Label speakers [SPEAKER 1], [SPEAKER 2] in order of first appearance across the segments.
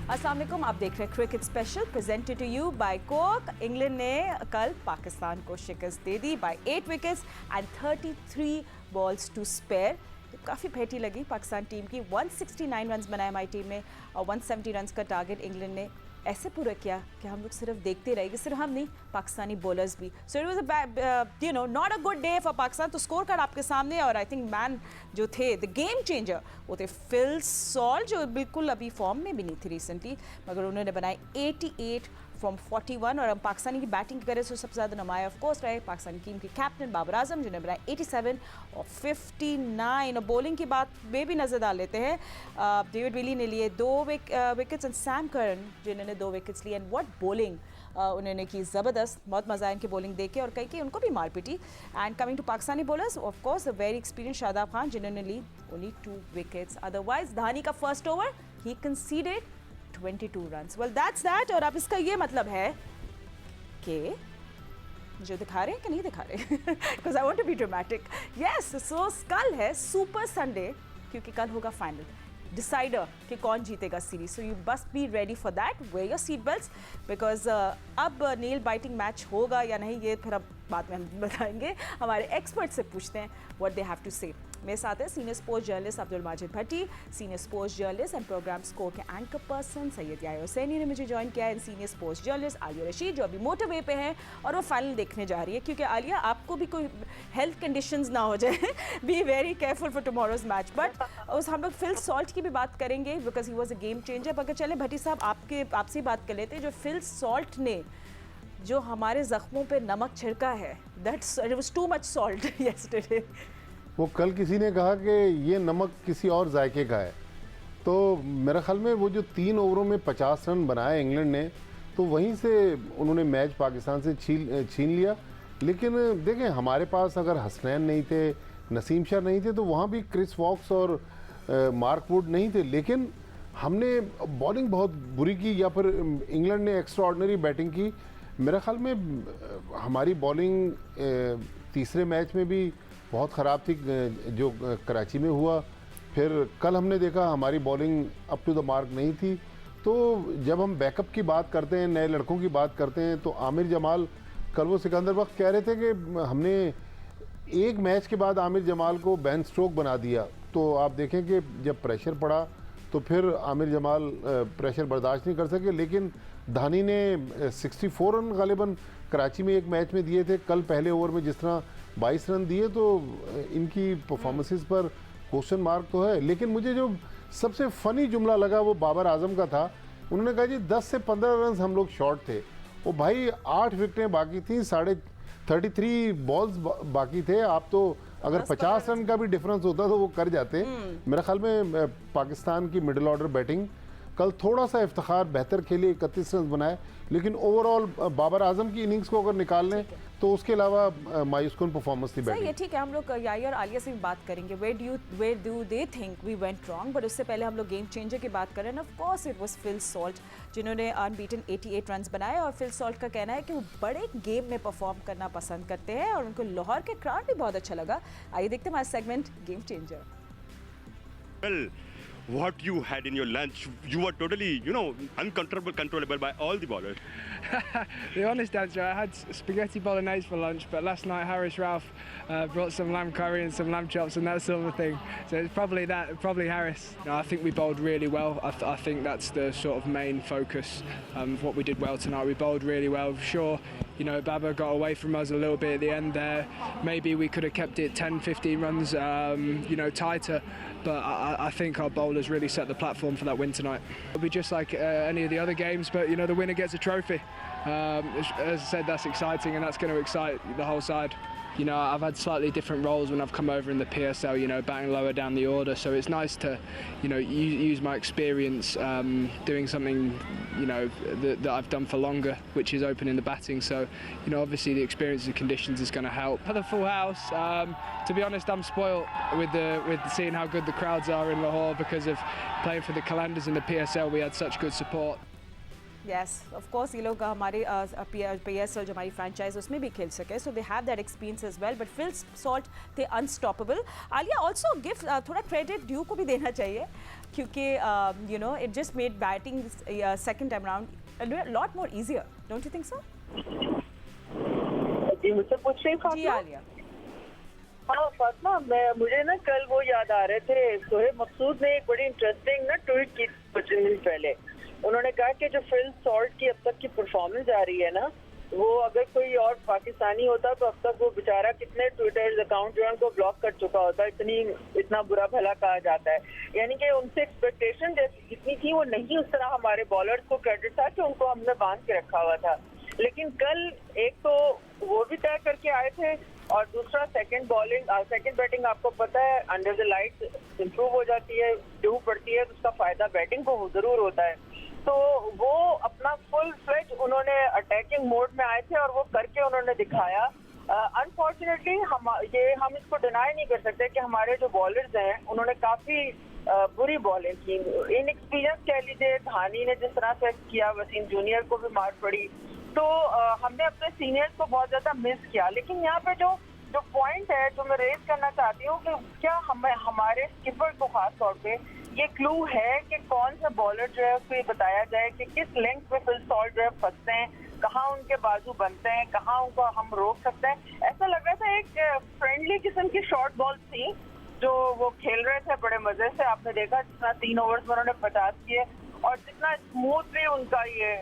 [SPEAKER 1] अस्सलाम वालेकुम, आप देख रहे हैं cricket special presented to you by Coke. England ने कल पाकिस्तान को शिकस्त दे दी by 8 wickets and 33 balls to spare. तो काफ़ी भेटी लगी पाकिस्तान टीम की। 169 रन्स बनाए हमारी टीम ने और 170 रन्स का टारगेट इंग्लैंड ने ऐसे पूरा किया कि हम लोग सिर्फ देखते रहेंगे, सिर्फ हम नहीं, पाकिस्तानी बॉलर्स भी। So it was not a good day for Pakistan. तो स्कोर कार्ड आपके सामने, और आई थिंक मैन जो थे द गेम चेंजर वो थे फिल सॉल्ट, जो बिल्कुल अभी फॉर्म में भी नहीं थी रिसेंटली, मगर उन्होंने बनाए 88 फ्रॉम 41। और हम पाकिस्तानी की बैटिंग की करें तो सबसे ज़्यादा नुमाया ऑफ कोर्स रहे पाकिस्तानी टीम के कैप्टन बाबर आजम, जिन्होंने बनाए 87 और 59। और बॉलिंग की बात में भी नज़र डाल लेते हैं। डेविड विली ने लिए 2 विकेट्स एंड सैम करन जिन्होंने 2 विकेट्स लिए। एंड व्हाट बॉलिंग उन्होंने की, ज़बरदस्त, बहुत मज़ा आया इनकी बॉलिंग देख के, और कई उनको भी मार पिटी। And coming to Pakistani bowlers, of course a very experience Shadab Khan जिन्होंने ली ओनली 2 विकेट्स। अदरवाइज धानी का फर्स्ट ओवर ही conceded 22 runs. Well that's that. और अब इसका ये मतलब है कि मुझे दिखा रहे हैं कि नहीं दिखा रहे, because I want to be dramatic. Yes, so कल है सुपर संडे, क्योंकि कल होगा फाइनल डिसाइडर कि कौन जीतेगा series. So you must be ready for that, wear your seat belts, because अब नेल बाइटिंग मैच होगा या नहीं ये फिर अब बाद में हम बताएंगे। हमारे एक्सपर्ट से पूछते हैं व्हाट दे हैव टू से। मेरे साथ है senior sports journalist Abdul Majid Bhatti, senior sports journalist and program score के एंकर पर्सन सैयद याया हुसैनी ने मुझे ज्वाइन किया है, senior sports journalist Aliya Rashid जो अभी मोटरवे पे हैं और वो फाइनल देखने जा रही है। क्योंकि आलिया, आपको भी कोई हेल्थ कंडीशंस ना हो जाए, be very careful for tomorrow's match. But उस हम लोग फिल सॉल्ट की भी बात करेंगे because he was a game changer. मगर चले भट्टी साहब, आपसे बात कर लेते हैं। जो फिल सॉल्ट ने जो हमारे जख्मों पे नमक छिड़का है, that's it was too much salt yesterday.
[SPEAKER 2] वो कल किसी ने कहा कि ये नमक किसी और जायके का है, तो मेरे ख्याल में वो जो 3 ओवरों में 50 रन बनाए इंग्लैंड ने, तो वहीं से उन्होंने मैच पाकिस्तान से छीन लिया। लेकिन देखें, हमारे पास अगर हसनैन नहीं थे, नसीम शाह नहीं थे, तो वहाँ भी क्रिस वॉक्स और मार्क वुड नहीं थे। लेकिन हमने बॉलिंग बहुत बुरी की, या फिर इंग्लैंड ने एक्स्ट्रा ऑर्डिनरी बैटिंग की। मेरे ख्याल में हमारी बॉलिंग तीसरे मैच में भी बहुत ख़राब थी जो कराची में हुआ। फिर कल हमने देखा हमारी bowling up to the mark नहीं थी। तो जब हम बैकअप की बात करते हैं, नए लड़कों की बात करते हैं, तो आमिर जमाल कल वो सिकंदर वक्त कह रहे थे कि हमने एक मैच के बाद आमिर जमाल को बैन स्ट्रोक बना दिया। तो आप देखें कि जब प्रेशर पड़ा तो फिर आमिर जमाल प्रेशर बर्दाश्त नहीं कर सके। लेकिन धानी ने 64 रन गालिबन कराची में एक मैच में दिए थे। कल पहले ओवर में जिस तरह 22 रन दिए, तो इनकी परफॉर्मेंसेस पर क्वेश्चन मार्क तो है। लेकिन मुझे जो सबसे फ़नी जुमला लगा वो बाबर आजम का था। उन्होंने कहा जी 10 से 15 रन हम लोग शॉर्ट थे। वो भाई 8 विकेटें बाकी थी, 33 बॉल्स बाकी थे। आप तो अगर 50 रन का भी डिफरेंस होता तो वो कर जाते। मेरे ख्याल में पाकिस्तान की मिडिल ऑर्डर बैटिंग कल थोड़ा सा इफ्तिखार बेहतर खेले, 31 रन बनाए। लेकिन ओवरऑल बाबर आजम की इनिंग्स को अगर निकाल लें तो उसके अलावा मायूसकुन परफॉर्मेंस थी बैटिंग।
[SPEAKER 1] ये ठीक है, हम लोग याया और आलिया से भी बात करेंगे where do they think we went wrong. But उससे पहले हम लोग गेम चेंजर की बात करें। Of course it was Phil Salt जिन्होंने अनबीटन 88 रन्स बनाए। और फिल सॉल्ट का कहना है कि वो बड़े गेम में परफॉर्म करना पसंद करते हैं और उनको लाहौर के क्राउड भी बहुत अच्छा लगा। आइए देखते हैं हमारा segment game changer.
[SPEAKER 3] Well, what you had in your lunch, you were totally, controllable by all the bowlers.
[SPEAKER 4] The honest answer, I had spaghetti bolognese for lunch, but last night Harris Ralph brought some lamb curry and some lamb chops and that sort of thing. So it's probably Harris. No, I think we bowled really well. I think that's the sort of main focus of what we did well tonight. We bowled really well. Sure, Baba got away from us a little bit at the end there. Maybe we could have kept it 10, 15 runs, tighter. But I think our bowlers really set the platform for that win tonight. It'll be just like any of the other games, but the winner gets a trophy. As I said, that's exciting, and that's going to excite the whole side. I've had slightly different roles when I've come over in the PSL, batting lower down the order, so it's nice to, use my experience doing something, that I've done for longer, which is opening the batting. So, obviously the experience and conditions is going to help. For the full house, to be honest, I'm spoilt with seeing how good the crowds are in Lahore because of playing for the Qalandars in the PSL. We had such good support.
[SPEAKER 1] Yes of course ये लोग हमारे PSL जो हमारी franchise उसमें भी खेल सके, so they have that experience as well, but Phil Salt थे अनस्टॉपेबल। आलिया ऑल्सो गिव थोड़ा क्रेडिट ड्यू को भी देना चाहिए, क्योंकि you know it just made batting second time round lot more easier, don't you think so?
[SPEAKER 5] जी मुझसे पूछ रही
[SPEAKER 1] जी आलिया।
[SPEAKER 5] हाँ फातिमा, मुझे ना कल वो याद आ रहे थे, सोहेब मकसूद ने एक बड़ी इंटरेस्टिंग ना ट्वीट की कुछ दिन पहले। उन्होंने कहा कि जो फिल सॉल्ट की अब तक की परफॉर्मेंस आ रही है ना, वो अगर कोई और पाकिस्तानी होता तो अब तक वो बेचारा कितने ट्विटर अकाउंट जो है उनको ब्लॉक कर चुका होता, इतना बुरा भला कहा जाता है। यानी कि उनसे एक्सपेक्टेशन जितनी थी वो नहीं उस तरह हमारे बॉलर्स को क्रेडिट था कि उनको हमने बांध के रखा हुआ था। लेकिन कल एक तो वो भी तय करके आए थे, और दूसरा सेकंड बैटिंग आपको पता है अंडर द लाइट इम्प्रूव हो जाती है, ड्यू पड़ती है, तो उसका फायदा बैटिंग को जरूर होता है। तो वो अपना फुल फ्लेज उन्होंने अटैकिंग मोड में आए थे और वो करके उन्होंने दिखाया। अनफॉर्चुनेटली हम इसको डिनाई नहीं कर सकते कि हमारे जो बॉलर्स हैं उन्होंने काफी बुरी बॉलिंग की, इनएक्सपीरियंस कह लीजिए। धानी ने जिस तरह से किया, वसीम जूनियर को भी मार पड़ी, तो हमने अपने सीनियर्स को बहुत ज्यादा मिस किया। लेकिन यहाँ पे जो पॉइंट है जो मैं रेज करना चाहती हूँ कि क्या हमारे स्किपर को खास तौर पे ये क्लू है कि कौन सा बॉलर जो है उसको ये बताया जाए कि किस लेंथ पे फिल सॉल्ट जो है फंसते हैं, कहाँ उनके बाजू बनते हैं, कहाँ उनको हम रोक सकते हैं। ऐसा लग रहा था एक फ्रेंडली किस्म की शॉर्ट बॉल थी जो वो खेल रहे थे बड़े मजे से। आपने देखा जितना 3 ओवर्स में उन्होंने 50 किए और जितना स्मूथली उनका ये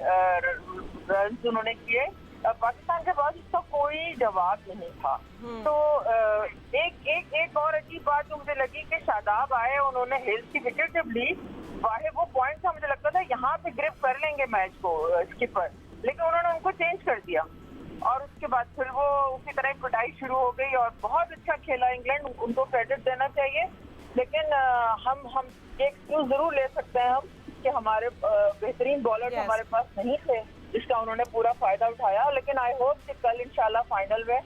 [SPEAKER 5] रन उन्होंने किए, पाकिस्तान के पास इसका कोई जवाब नहीं था। तो एक और अजीब बात जो मुझे लगी कि शादाब आए, उन्होंने हिल्स की विकेट जब ली, वाहे वो पॉइंट था, मुझे लगता था यहाँ पे ग्रिप कर लेंगे मैच को स्किपर, लेकिन उन्होंने उनको चेंज कर दिया और उसके बाद फिर वो उसी तरह पिटाई शुरू हो गई। और बहुत अच्छा खेला इंग्लैंड, उनको क्रेडिट देना चाहिए। लेकिन हम एक एक्सक्यूज जरूर ले सकते हैं हम कि हमारे बेहतरीन बॉलर हमारे पास नहीं थे, जिसका उन्होंने पूरा फायदा उठाया। लेकिन आई होप कि कल इंशाल्लाह फाइनल में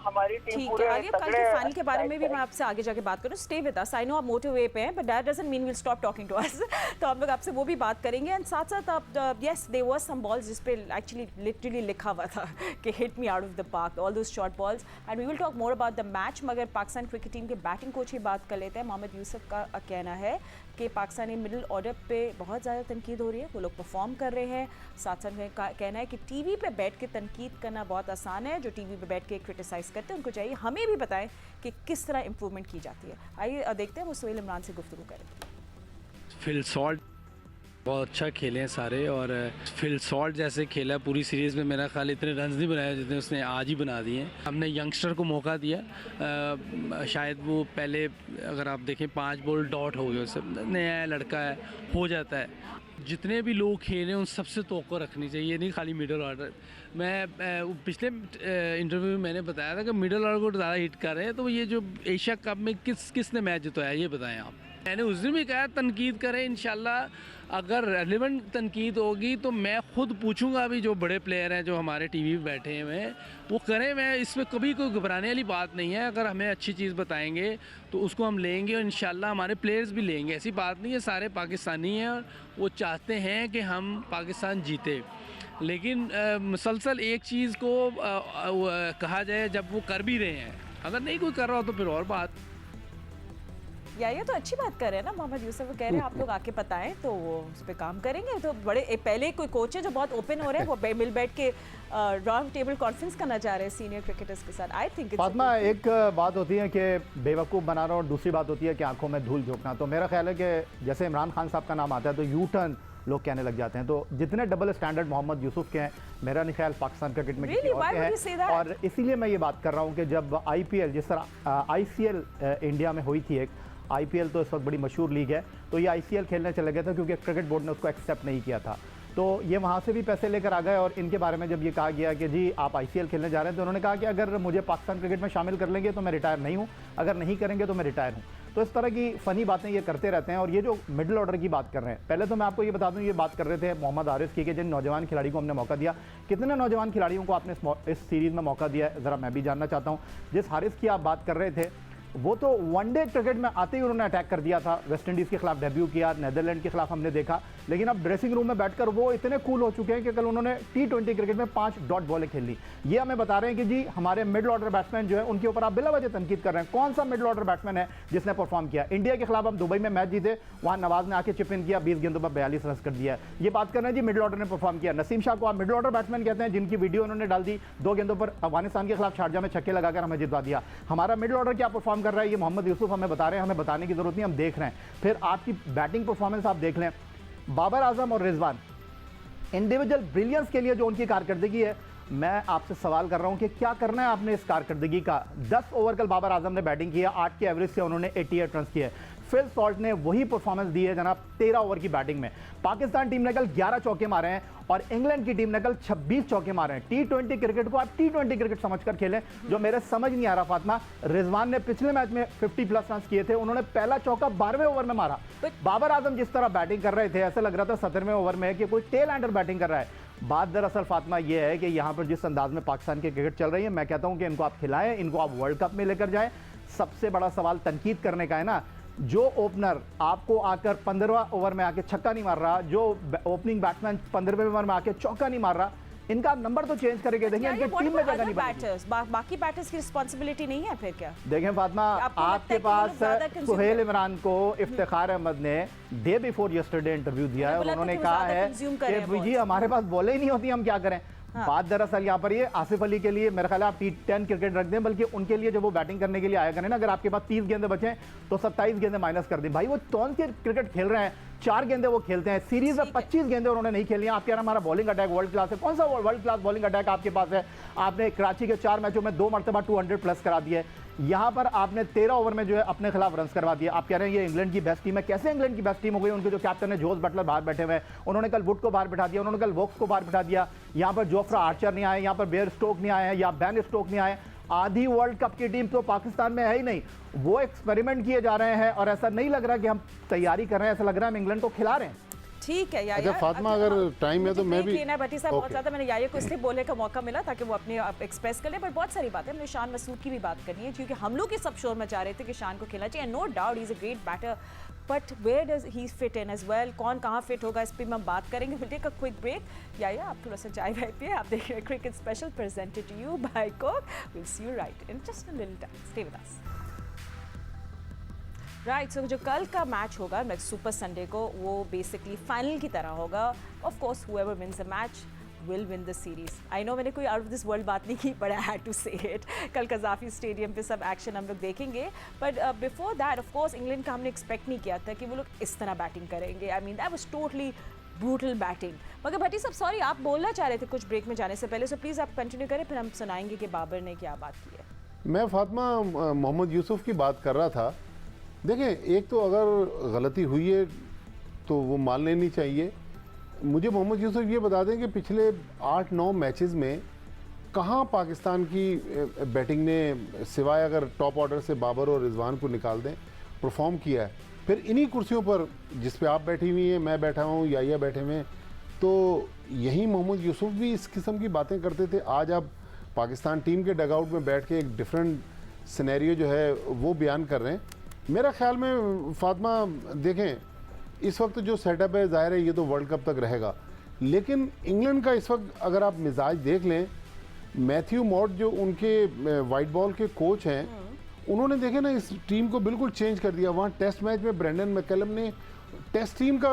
[SPEAKER 5] हमारी टीम पूरे
[SPEAKER 1] आलिया, कल के फाइनल के बारे में भी मैं आपसे आगे जाके बात करूँ। Stay with us, I know आप मोटरवे पे हैं, but that doesn't mean will stop talking to us. तो हम लोग आपसे वो भी बात करेंगे। एंड साथ साथ आप yes there was some balls जिस पे एक्चुअली लिटरली लिखा हुआ था कि hit me out of the park, all those short balls. And we will talk more about the match, मगर पाकिस्तान क्रिकेट टीम के बैटिंग कोच की बात कर लेते हैं। मोहम्मद यूसुफ का कहना है कि पाकिस्तानी मिडिल ऑर्डर पे बहुत ज़्यादा तनकीद हो रही है, वो लोग परफॉर्म कर रहे हैं। साथ साथ कहना है कि टीवी पे बैठ के तनकीद करना बहुत आसान है, जो टीवी पे बैठ के क्रिटिसाइज़ करते हैं उनको चाहिए हमें भी बताएं कि किस तरह इंप्रूवमेंट की जाती है। आइए देखते हैं वो सोहेल इमरान से गुफ्तगू करें।
[SPEAKER 6] फिल सॉल्ट बहुत अच्छा खेले हैं सारे, और फिल सॉल्ट जैसे खेला पूरी सीरीज़ में मेरा ख्याल इतने रन्स नहीं बनाए जितने उसने आज ही बना दिए हैं। हमने यंगस्टर को मौका दिया, शायद वो पहले अगर आप देखें 5 बॉल डॉट हो गए, उससे नया लड़का है, हो जाता है। जितने भी लोग खेले उन सबसे तवक्को रखनी चाहिए, नहीं खाली मिडल ऑर्डर। मैं पिछले इंटरव्यू में मैंने बताया था कि मिडल ऑर्डर को ज़्यादा हिट कर रहे हैं, तो ये जो एशिया कप में किसने मैच जिताया ये बताएं आप। मैंने उस दिन भी कहा तनकीद करें, इंशाल्लाह अगर रेलिवेंट तनकीद होगी तो मैं ख़ुद पूछूंगा। अभी जो बड़े प्लेयर हैं जो हमारे टीवी पे बैठे हुए हैं वो करें, मैं इसमें कभी कोई घबराने वाली बात नहीं है। अगर हमें अच्छी चीज़ बताएंगे तो उसको हम लेंगे और इंशाल्लाह हमारे प्लेयर्स भी लेंगे। ऐसी बात नहीं है, सारे पाकिस्तानी हैं और वो चाहते हैं कि हम पाकिस्तान जीते। लेकिन मुसलसल एक चीज़ को कहा जाए जब वो कर भी रहे हैं, अगर नहीं कोई कर रहा हो तो फिर और बात।
[SPEAKER 1] ये तो अच्छी बात कर रहे हैं ना मोहम्मद यूसुफ, वो कह रहे हैं आप लोग आके बताएं तो वो उस पर काम करेंगे। तो बड़े पहले कोई कोच है जो बहुत ओपन हो रहे हैं, वो मिल बैठ के राउंड टेबल कॉन्फ्रेंस करना चाह रहे हैं सीनियर क्रिकेटर्स के साथ। आई थिंक
[SPEAKER 7] फातिमा, एक बात होती है कि बेवकूफ़ बनाना और दूसरी बात होती है कि आंखों में धूल झोंकना। तो मेरा ख्याल है कि जैसे इमरान खान साहब का नाम आता है तो यू टर्न लोग कहने लग जाते हैं। तो जितने डबल स्टैंडर्ड मोहम्मद यूसुफ के हैं, मेरा नहीं ख्याल पाकिस्तान क्रिकेट में किसी और के हैं। और इसीलिए मैं ये बात कर रहा हूँ कि जब IPL जिस तरह ICL इंडिया में हुई थी, एक IPL तो इस वक्त बड़ी मशहूर लीग है, तो ये ICL खेलने चले गए थे क्योंकि क्रिकेट बोर्ड ने उसको एक्सेप्ट नहीं किया था। तो ये वहाँ से भी पैसे लेकर आ गए और इनके बारे में जब ये कहा गया कि जी आप ICL खेलने जा रहे हैं, तो उन्होंने कहा कि अगर मुझे पाकिस्तान क्रिकेट में शामिल कर लेंगे तो मैं रिटायर नहीं हूँ, अगर नहीं करेंगे तो मैं रिटायर हूँ। तो इस तरह की फ़नी बातें ये करते रहते हैं। और ये जो मिडिल ऑर्डर की बात कर रहे हैं, पहले तो मैं आपको ये बता दूँ, ये बात कर रहे थे मोहम्मद हारिस की कि जिन नौजवान खिलाड़ी को हमने मौका दिया, कितने नौजवान खिलाड़ियों को आपने इस सीरीज़ में मौका दिया है, ज़रा मैं भी जानना चाहता हूँ। जिस हारिस की आप बात कर रहे थे वो तो वनडे क्रिकेट में आते ही उन्होंने अटैक कर दिया था, वेस्ट इंडीज़ के खिलाफ डेब्यू किया, नीदरलैंड के खिलाफ हमने देखा, लेकिन अब ड्रेसिंग रूम में बैठकर वो इतने कूल हो चुके हैं कि कल उन्होंने T20 क्रिकेट में 5 डॉट बॉलें खेल ली। ये हमें बता रहे हैं कि जी हमारे मिडल ऑर्डर बैट्समैन जो है उनके ऊपर आप बिला वजह तनकीद कर रहे हैं। कौन सा मिडल ऑर्डर बैट्समैन है जिसने परफॉर्म किया? इंडिया के खिलाफ हम दुबई में मैच जीते, वहाँ नवाज ने आके चिप इन किया, 20 गेंदों पर 42 रन कर दिया। ये बात कर रहे हैं जी मिडल ऑर्डर ने परफॉर्म किया। नसीम शाह को आप मिडल ऑर्डर बैट्समैन कहते हैं, जिनकी वीडियो उन्होंने डाल दी, 2 गेंदों पर अफगानिस्तान के खिलाफ शारजा में छक्के लगाकर हमें जितवा दिया। हमारा मिडल ऑर्डर क्या परफॉर्म कर रहा है ये मोहम्मद यूसुफ हमें बता रहे हैं, हमें बताने की जरूरत नहीं, हम देख रहे हैं। फिर आपकी बैटिंग परफॉर्मेंस आप देख लें, बाबर आजम और रिजवान इंडिविजुअल ब्रिलियंस के लिए जो उनकी कारकर्दगी है, मैं आपसे सवाल कर रहा हूं कि क्या करना है आपने इस कारकर्दगी का। 10 ओवर कल बाबर आजम ने बैटिंग किया, 8 के एवरेज से उन्होंने 88 रन किए। फिल सॉल्ट ने वही परफॉर्मेंस दी है जनाब 13 ओवर की बैटिंग में। पाकिस्तान टीम ने कल 11 चौके मारे हैं और इंग्लैंड की टीम ने कल 26 चौके मारे हैं। T20 क्रिकेट को आप T20 क्रिकेट समझकर खेलें, जो मेरे समझ नहीं आ रहा फातिमा। रिजवान ने पिछले मैच में 50+ रन किए थे, उन्होंने पहला चौका 12वें ओवर में मारा। बाबर आजम जिस तरह बैटिंग कर रहे थे ऐसा लग रहा था 17वें ओवर में कि कोई टेल एंडर बैटिंग कर रहा है। बात दरअसल फातिमा ये है कि यहाँ पर जिस अंदाज में पाकिस्तान की क्रिकेट चल रही है, मैं कहता हूँ कि इनको आप खिलाएं, इनको आप वर्ल्ड कप में लेकर जाएं। सबसे बड़ा सवाल तनकीद करने का है ना, जो ओपनर आपको आकर 15वां ओवर में आके छक्का नहीं मार रहा, जो ओपनिंग बैट्समैन 15वें ओवर में आके चौका नहीं मार रहा, इनका नंबर तो चेंज करके देखिए, इनकी टीम में जगह नहीं बनेगी।
[SPEAKER 1] बाकी बैटर्स की रिस्पांसिबिलिटी नहीं है फिर क्या?
[SPEAKER 7] देखें फातिमा, आपके पास सुहेल इमरान को इफ्तिखार अहमद ने डे बिफोर यस्टरडे इंटरव्यू दिया है, उन्होंने कहा है कि जी हमारे पास बॉलें ही नहीं होती, हम क्या करें। बात दरअसल यहाँ पर ये आसिफ अली के लिए मेरे ख्याल आप T10 क्रिकेट रख दें, बल्कि उनके लिए जब वो बैटिंग करने के लिए आया करें ना, अगर आपके पास 30 गेंदे बचे तो 27 गेंदे माइनस कर दें। भाई वो कौन सी क्रिकेट खेल रहे हैं, 4 गेंदे वो खेलते हैं, सीरीज में 25 गेंदे उन्होंने नहीं खेली हैं। आप कह रहे हैं हमारा बॉलिंग अटैक वर्ल्ड क्लास है, कौन सा वर्ल्ड क्लास बॉलिंग अटैक आपके पास है? आपने कराची के 4 मैचों में 2 मरतबा 200+ करा दिए, यहाँ पर आपने 13 ओवर में जो है अपने खिलाफ रन करवा दिए। आप कह रहे हैं ये इंग्लैंड की बेस्ट टीम है। कैसे इंग्लैंड की बेस्ट टीम हो गई? उनके जो कैप्टन है जोस बटलर बाहर बैठे हुए हैं, उन्होंने कल वुड को बाहर बिठा दिया, उन्होंने कल वोक्स को बाहर बिठा दिया, यहाँ पर जोफ्रा आर्चर नहीं आए, यहाँ पर बेयर स्टोक नहीं आए हैं, या बैन स्टोक नहीं आए। आधी वर्ल्ड कप की टीम तो पाकिस्तान में है ही नहीं। वो एक्सपेरिमेंट किए जा रहे हैं और ऐसा नहीं लग रहा कि हम तैयारी कर रहे हैं, ऐसा लग रहा है हम इंग्लैंड को खिला रहे हैं।
[SPEAKER 1] ठीक है यार।
[SPEAKER 2] अच्छा फातिमा, अगर टाइम है तो मैं भी
[SPEAKER 1] लेना है भट्टी साहब, बहुत ज़्यादा मैंने याया को इसलिए बोलने का मौका मिला ताकि वो अपने एक्सप्रेस कर ले, पर बहुत सारी बातें हमने शान मसूद की भी बात करनी है, क्योंकि हम लोग इस सब शोर में चाह रहे थे कि शान को खेलना चाहिए। No doubt he is a great batter, but where does he fit in as well? कौन कहाँ फिट होगा इस पर हम बात करेंगे। Will take a quick break. या आप थोड़ा सा चाय वाय पिए। आप देख रहे हैं cricket special presented to you by Coke. Will see you right in just a little time. Stay with us. Right, so जो कल का मैच होगा नेक्स्ट सुपर संडे को, वो बेसिकली फाइनल की तरह होगा। Of course whoever wins the match will win the series. I know मैंने कोई आउट ऑफ दिस वर्ल्ड बात नहीं की, but I had to say it. कल कज़ाफी स्टेडियम पे सब एक्शन हम लोग देखेंगे, but before that of course England का हमने एक्सपेक्ट नहीं किया था कि वो लोग इस तरह बैटिंग करेंगे। I mean that was totally brutal batting. मगर भट्टी साहब सॉरी, आप बोलना चाह रहे थे कुछ ब्रेक में जाने से पहले, सो प्लीज़ आप कंटिन्यू करें, फिर हम सुनाएंगे कि बाबर ने क्या बात की है।
[SPEAKER 2] मैं फातिमा मोहम्मद यूसुफ की बात कर रहा था। देखें, एक तो अगर गलती हुई है तो वो मान लेनी चाहिए। मुझे मोहम्मद यूसुफ ये बता दें कि पिछले 8-9 मैचेस में कहाँ पाकिस्तान की बैटिंग ने, सिवाय अगर टॉप ऑर्डर से बाबर और रिजवान को निकाल दें, परफॉर्म किया है। फिर इन्हीं कुर्सियों पर जिस पे आप बैठी हुई हैं, मैं बैठा हूँ, या बैठे हुए हैं, तो यही मोहम्मद यूसुफ भी इस किस्म की बातें करते थे। आज आप पाकिस्तान टीम के डगआउट में बैठ के एक डिफरेंट सिनेरियो जो है वो बयान कर रहे हैं। मेरा ख्याल में फातिमा देखें, इस वक्त जो सेटअप है ज़ाहिर है ये तो वर्ल्ड कप तक रहेगा, लेकिन इंग्लैंड का इस वक्त अगर आप मिजाज देख लें, मैथ्यू मॉड जो उनके वाइट बॉल के कोच हैं, उन्होंने देखे ना इस टीम को बिल्कुल चेंज कर दिया। वहाँ टेस्ट मैच में ब्रेंडन मैकलम ने टेस्ट टीम का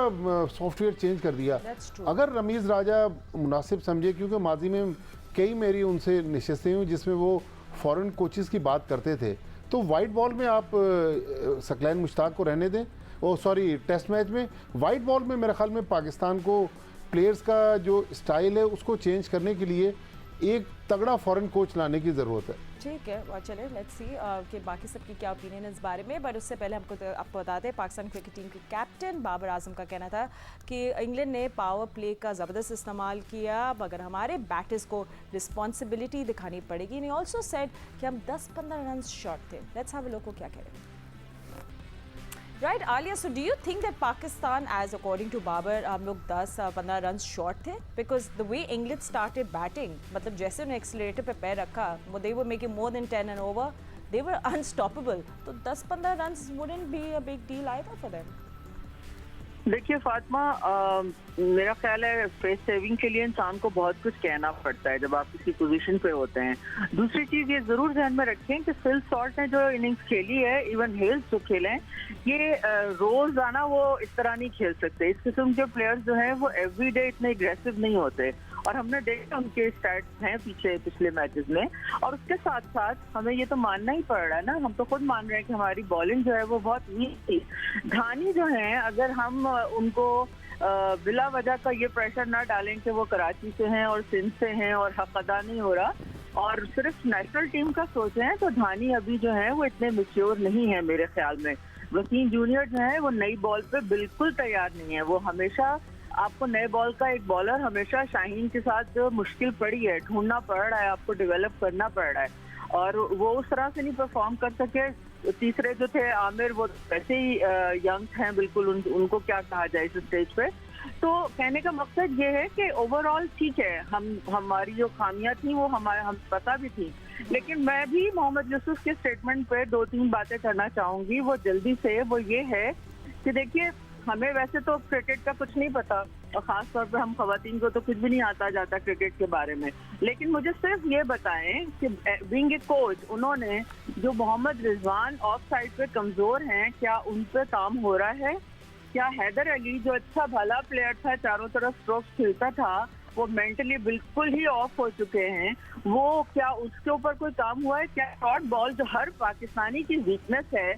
[SPEAKER 2] सॉफ्टवेयर चेंज कर दिया। अगर रमीज़ राजा मुनासिब समझे, क्योंकि माजी में कई मेरी उनसे नशस्तें हुई जिसमें वो फॉरेन कोचेज़ की बात करते थे, तो वाइट बॉल में आप सकलैन मुश्ताक को रहने दें, टेस्ट मैच में वाइट बॉल में मेरे ख्याल में पाकिस्तान को प्लेयर्स का जो स्टाइल है उसको चेंज करने के लिए एक तगड़ा फॉरेन कोच लाने की ज़रूरत है।
[SPEAKER 1] ठीक है, चले लेट्स सी कि बाकी सबकी क्या ओपिनियन है इस बारे में। बट उससे पहले आपको बताते हैं पाकिस्तान क्रिकेट टीम के कैप्टन बाबर आजम का कहना था कि इंग्लैंड ने पावर प्ले का ज़बरदस्त इस्तेमाल किया, मगर हमारे बैटर्स को रिस्पॉन्सिबिलिटी दिखानी पड़ेगी। ने ऑल्सो सेड कि हम 10-15 रन शॉर्ट थे। लेट्स हैव अ लुक क्या कह रहे हैं। Right Aliya, so do you think that Pakistan as according to Babar हम लोग 10-15 रन शॉर्ट थे? Because the way England started batting, मतलब जैसे उन्हें एक्सीलरेटर पे पैर रखा, they were making more than 10 an over, they were unstoppable. तो 10-15 runs wouldn't be a big deal either for them.
[SPEAKER 5] देखिए फातिमा, मेरा ख्याल है फेस सेविंग के लिए इंसान को बहुत कुछ कहना पड़ता है जब आप किसी पोजीशन पे होते हैं। दूसरी चीज ये जरूर ध्यान में रखें कि फिल सॉल्ट ने जो इनिंग्स खेली है, इवन हेल्स जो खेले हैं, ये रोजाना वो इस तरह नहीं खेल सकते। इस किस्म के प्लेयर्स जो हैं वो एवरीडे इतने एग्रेसिव नहीं होते, और हमने देखा उनके स्टैट्स हैं पीछे पिछले मैचेस में। और उसके साथ साथ हमें ये तो मानना ही पड़ रहा है ना, हम तो खुद मान रहे हैं कि हमारी बॉलिंग जो है वो बहुत वीक थी। धानी जो है, अगर हम उनको बिला वजह का ये प्रेशर ना डालें कि वो कराची से हैं और सिंध से हैं और हक अदा नहीं हो रहा और सिर्फ नेशनल टीम का सोचें, तो धानी अभी जो है वो इतने मैच्योर नहीं है मेरे ख्याल में। वसीम जूनियर जो है वो नई बॉल पे बिल्कुल तैयार नहीं है। वो हमेशा, आपको नए बॉल का एक बॉलर हमेशा शाहीन के साथ जो मुश्किल पड़ी है, ढूंढना पड़ रहा है, आपको डेवलप करना पड़ रहा है, और वो उस तरह से नहीं परफॉर्म कर सके। तीसरे जो थे आमिर, वो वैसे ही यंग हैं बिल्कुल, उनको क्या कहा जाए इस स्टेज पे। तो कहने का मकसद ये है कि ओवरऑल ठीक है, हमारी जो खामियां थी वो हम पता भी थी, लेकिन मैं भी मोहम्मद यूसुफ के स्टेटमेंट पे 2-3 बातें करना चाहूंगी। वो जल्दी से, वो ये है कि देखिए, हमें वैसे तो क्रिकेट का कुछ नहीं पता, और खास तौर पे हम खवातीन को तो कुछ भी नहीं आता जाता क्रिकेट के बारे में, लेकिन मुझे सिर्फ ये बताएं कि बीइंग ए कोच, उन्होंने जो मोहम्मद रिजवान ऑफ साइड पे कमजोर हैं, क्या उन पे काम हो रहा है? क्या हैदर अली जो अच्छा भला प्लेयर था, चारों तरफ स्ट्रोक्स खेलता था, वो मेंटली बिल्कुल ही ऑफ हो चुके हैं, वो क्या उसके ऊपर कोई काम हुआ है? क्या शॉर्ट बॉल जो हर पाकिस्तानी की वीकनेस है,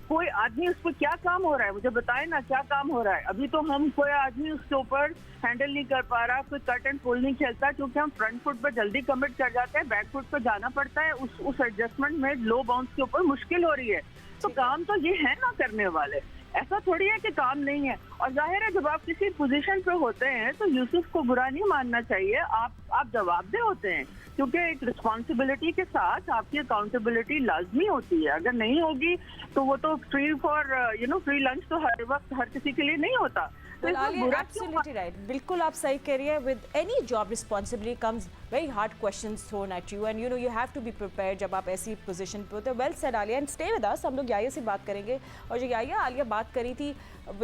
[SPEAKER 5] कोई आदमी उस पर क्या काम हो रहा है? मुझे बताए ना, क्या काम हो रहा है? अभी तो हम कोई आदमी उसके ऊपर हैंडल नहीं कर पा रहा, कोई कट एंड पुल नहीं खेलता, क्योंकि हम फ्रंट फुट पर जल्दी कमिट कर जाते हैं, बैक फुट पर जाना पड़ता है। उस एडजस्टमेंट में लो बाउंस के ऊपर मुश्किल हो रही है। तो काम तो ये है ना करने वाले, ऐसा थोड़ी है कि काम नहीं है। और जाहिर है जब आप किसी पोजीशन पे होते हैं तो यूसुफ को बुरा नहीं मानना चाहिए, आप जवाबदेह होते हैं, क्योंकि एक रिस्पॉन्सिबिलिटी के साथ आपकी अकाउंटेबिलिटी लाजमी होती है। अगर नहीं होगी तो वो तो फ्री फ्री लंच तो हर वक्त हर किसी के लिए नहीं होता।
[SPEAKER 1] Well, Alia, absolutely right. बिल्कुल आप सही कह रही है. With any job responsibility comes very hard questions thrown at you, and you have to be prepared जब आप ऐसी पोजीशन पे होते हो. Well said, Alia, and stay with us. हम लोग याया से बात करेंगे, और जो याया आलिया बात करी थी,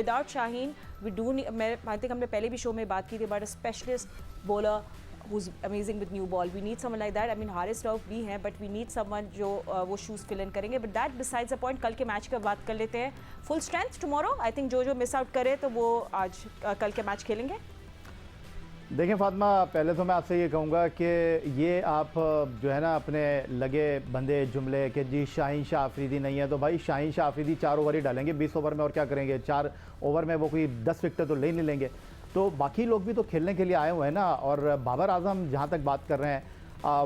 [SPEAKER 1] without Shaheen, we do need, I think हमने पहले भी शो में बात की थी about a specialist bowler who's amazing with new ball. We need someone like that. I mean, Haris Rauf भी हैं, but we need someone जो वो shoes fill in करेंगे. But that besides the point, कल के मैच का बात कर लेते हैं. Full strength tomorrow. I think जो मिस आउट करे तो वो आज कल के मैच खेलेंगे.
[SPEAKER 7] देखिए फातिमा, पहले तो मैं आपसे ये कहूँगा कि ये आप जो है ना अपने लगे बंदे जुमले कि जी शाहीन शाह अफरीदी नहीं है, तो भाई शाहीन शाह अफरीदी 4 ओवर ही डालेंगे 20 ओवर में, और क्या करेंगे? 4 ओवर में वो कोई 10 विकेट तो ले नहीं लेंगे। तो बाकी लोग भी तो खेलने के लिए आए हुए हैं ना। और बाबर आजम जहाँ तक बात कर रहे हैं,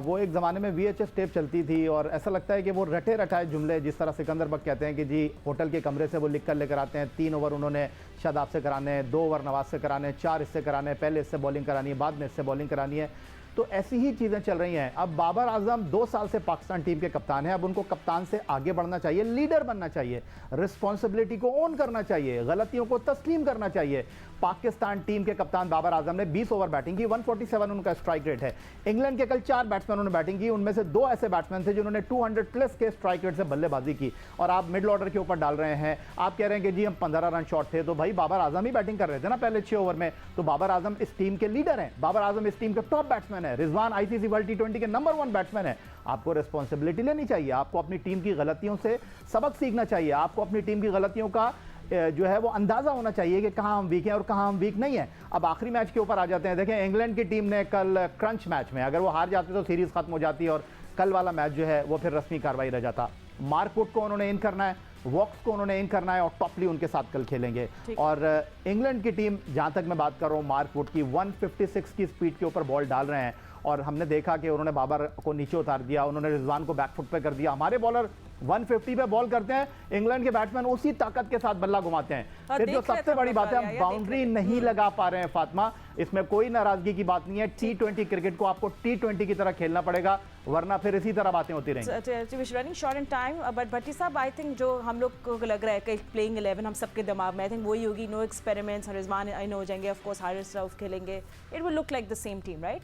[SPEAKER 7] वो एक ज़माने में VHS टेप चलती थी, और ऐसा लगता है कि वो रटे रटाए जुमले, जिस तरह सिकंदर बक कहते हैं कि जी होटल के कमरे से वो लिख कर लेकर आते हैं, 3 ओवर उन्होंने शादाब से कराने हैं, 2 ओवर नवाज से कराने हैं, 4 इससे कराने हैं, पहले इससे बॉलिंग करानी है, बाद में इससे बॉलिंग करानी है। तो ऐसी ही चीज़ें चल रही हैं। अब बाबर आजम 2 साल से पाकिस्तान टीम के कप्तान हैं, अब उनको कप्तान से आगे बढ़ना चाहिए, लीडर बनना चाहिए, रिस्पॉन्सिबिलिटी को ओन करना चाहिए, गलतियों को तस्लीम करना चाहिए। पाकिस्तान टीम के कप्तान बाबर आजम ने 20 ओवर बैटिंग की, 147 उनका स्ट्राइक रेट है। इंग्लैंड के कल 4 बैट्समैनों ने बैटिंग की, उनमें से 2 ऐसे बैट्समैन थे जिन्होंने 200 प्लस के स्ट्राइक रेट से बल्लेबाजी की, और आप मिडल ऑर्डर के ऊपर डाल रहे हैं। आप कह रहे हैं कि जी हम 15 रन शॉट थे, तो भाई बाबर आजम ही बैटिंग कर रहे थे ना पहले 6 ओवर में। तो बाबर आजम इस टीम के लीडर हैं, बाबर आजम इस टीम के टॉप बैट्समैन है, रिजवान ICC वर्ल्ड T20 के नंबर 1 बैट्समैन है। आपको रिस्पॉन्सिबिलिटी लेनी चाहिए, आपको अपनी टीम की गलतियों से सबक सीखना चाहिए, आपको अपनी टीम की गलतियों का जो है वो अंदाजा होना चाहिए कि कहां हम वीक हैं और कहां हम वीक नहीं है। अब आखिरी मैच के ऊपर आ जाते हैं। देखें, इंग्लैंड की टीम ने कल क्रंच मैच में अगर वो हार जाते तो सीरीज खत्म हो जाती, और कल वाला मैच जो है वो फिर रस्मी कार्रवाई रह जाता। मार्कवुड को उन्होंने इन करना है, वॉक्स को उन्होंने इन करना है, और टॉपली उनके साथ कल खेलेंगे। और इंग्लैंड की टीम, जहां तक मैं बात कर रहा हूं मार्कवुड की, 156 की स्पीड के ऊपर बॉल डाल रहे हैं, और हमने देखा कि उन्होंने बाबर को नीचे उतार दिया, उन्होंने रिजवान को बैकफुट पे कर दिया। हमारे बॉलर 150 पे बॉल करते हैं, इंग्लैंड के बैट्समैन उसी ताकत के साथ बल्ला घुमाते हैं। फिर जो सबसे बड़ी बात है, हम बाउंड्री नहीं लगा पा रहे हैं फातिमा, इसमें कोई नाराजगी की बात नहीं है। T20 क्रिकेट को आपको T20 की तरह खेलना पड़ेगा, वरना फिर इसी तरह बातें होती रहेंगी।
[SPEAKER 1] Running short in time, but Bhatti साहब, आई थिंक जो हम लोग को लग रहा है कि प्लेइंग 11 हम सबके दिमाग में, आई थिंक वही होगी। नो एक्सपेरिमेंट्स, रिजवान इन हो जाएंगे, ऑफ कोर्स हारिस रऊफ खेलेंगे, it will look like the same team, right?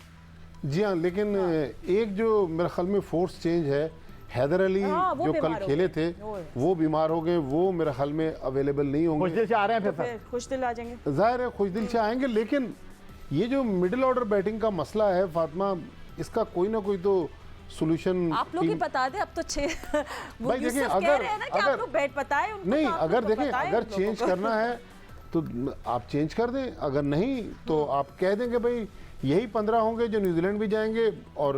[SPEAKER 2] जी हाँ, लेकिन एक जो मेरे ख्याल में फोर्स चेंज है, हैदर अली
[SPEAKER 1] हाँ, वो
[SPEAKER 2] जो कल
[SPEAKER 1] बीमार हो
[SPEAKER 2] खेले
[SPEAKER 1] गए।
[SPEAKER 2] थे वो बीमार हो गए, वो मेरे ख्याल में अवेलेबल नहीं
[SPEAKER 7] कुछ
[SPEAKER 2] होंगे।
[SPEAKER 7] दिल से आ रहे हैं
[SPEAKER 1] तो
[SPEAKER 7] फिर
[SPEAKER 1] फिर खुश दिल आ जाएंगे।
[SPEAKER 2] जाहिर है खुश दिल से आएंगे, लेकिन ये जो मिडिल ऑर्डर बैटिंग का मसला है फातिमा, इसका कोई ना कोई तो सोल्यूशन
[SPEAKER 1] आप लोग ही बता दें अब तो वो
[SPEAKER 2] भाई देखिए,
[SPEAKER 1] यूसुफ कह रहे हैं ना कि आप लोग बैट बताएं उनको,
[SPEAKER 2] नहीं,
[SPEAKER 1] तो आप
[SPEAKER 2] अगर
[SPEAKER 1] लोग को
[SPEAKER 2] देखें
[SPEAKER 1] बताएं
[SPEAKER 2] अगर
[SPEAKER 1] उन लोगों
[SPEAKER 2] चेंज
[SPEAKER 1] को।
[SPEAKER 2] करना है तो आप चेंज कर दें, अगर नहीं तो आप कह देंगे भाई यही 15 होंगे जो न्यूजीलैंड भी जाएंगे और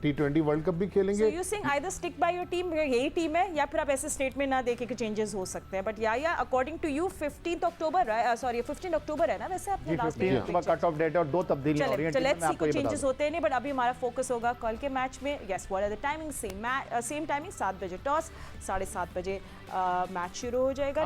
[SPEAKER 2] T20 वर्ल्ड कप भी
[SPEAKER 1] So
[SPEAKER 2] खेलेंगे।
[SPEAKER 1] you saying either stick by your team, यही टीम है, या फिर आप ऐसे स्टेटमेंट ना देखें कि चेंजेस हो सकते हैं, but yeah according to you 15 October, sorry 15 October है ना वैसे आपने last
[SPEAKER 7] 15 October cut off date है और 2 तब्दीलियां हो रही हैं।
[SPEAKER 1] चले
[SPEAKER 7] मैं
[SPEAKER 1] लेट्स सी
[SPEAKER 7] आपको
[SPEAKER 1] कोई
[SPEAKER 7] ये बता
[SPEAKER 1] चेंजेस
[SPEAKER 7] दूं।
[SPEAKER 1] होते हैं नहीं, बट अभी हमारा फोकस होगा कल के मैच में। Yes, what are the timing? Same timing 7 बजे टॉस, 7:30 बजे मैच शुरू हो जाएगा।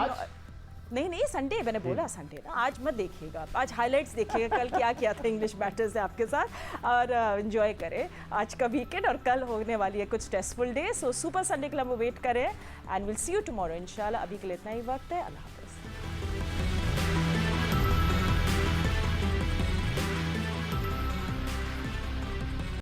[SPEAKER 1] नहीं संडे, मैंने बोला संडे ना, आज मत देखिएगा, आज हाइलाइट्स देखिएगा कल क्या किया था इंग्लिश बैटर्स ने आपके साथ, और एंजॉय करें आज का वीकेंड। और कल होने वाली है कुछ stressful day, so super Sunday के लिए हम वेट करें and will see you tomorrow इंशाल्लाह। अभी के लिए इतना ही वक्त है, अल्लाह हाफ़िज़।